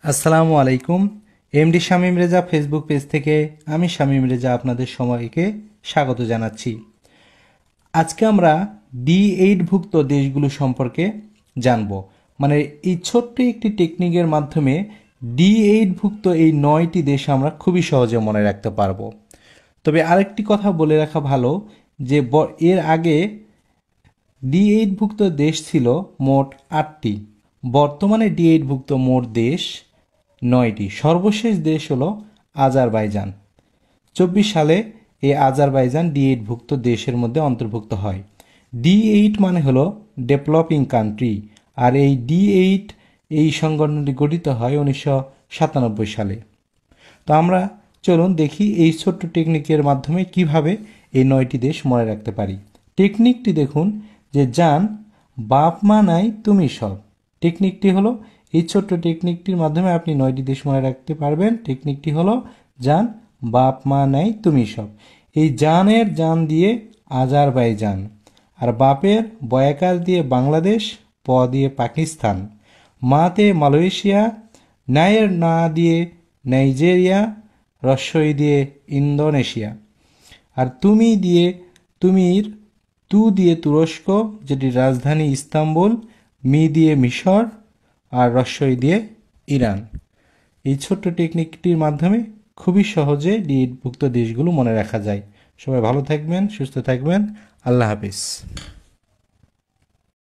আসসালামু আলাইকুম। MD Shamim Reza Facebook page থেকে আমি শামীম রেজা আপনাদের সবাইকে স্বাগত জানাচ্ছি। আজকে আমরা D8 ভুক্ত দেশগুলো সম্পর্কে জানব। মানে এই ছোট্ট একটি টেকনিকের মাধ্যমে D8 ভুক্ত এই 9টি দেশ আমরা খুবই সহজে মনে রাখতে পারবো। তবে আরেকটি কথা বলে রাখা ভালো যে এর আগে D8 ভুক্ত দেশ ছিল মোট 8টি। বর্তমানে D8 ভুক্ত মোট দেশ 9টি। সর্বশেষ দেশ হলো আজারবাইজান। 24 সালে এই আজারবাইজান D8 ভুক্ত দেশের মধ্যে অন্তর্ভুক্ত হয়। D8 মানে হলো ডেভেলপিং কান্ট্রি, আর এই D8 এই সংগঠনটি গঠিত হয় 1997 সালে। তো আমরা চলুন দেখি এই ছোট্ট টেকনিকের মাধ্যমে কিভাবে এই 9টি দেশ মনে রাখতে পারি। টেকনিকটি দেখুন যে জান বাপ মা নাই তুমি সব। টেকনিকটি হলো এই ছোট্ট টেকনিকটির মাধ্যমে আপনি 9টি দেশ মনে রাখতে পারবেন। টেকনিকটি হলো জান বাপ মা নাই তুমি সব। এই জানের জান দিয়ে আজারবাইজান, আর বাপের বয়াকার দিয়ে বাংলাদেশ, প দিয়ে পাকিস্তান, মাতে মালয়েশিয়া, নায়ের না দিয়ে নাইজেরিয়া, রস্বই দিয়ে ইন্দোনেশিয়া, আর তুমি দিয়ে তুমির, তু দিয়ে তুরস্ক যেটির রাজধানী ইস্তাম্বুল, মি দিয়ে মিশর, আর রস্বই দিয়ে ইরান। এই ছোট্ট টেকনিকটির মাধ্যমে খুবই সহজে D8 ভুক্ত দেশগুলো মনে রাখা যায়। সবাই ভালো থাকবেন, সুস্থ থাকবেন। আল্লাহ হাফিজ।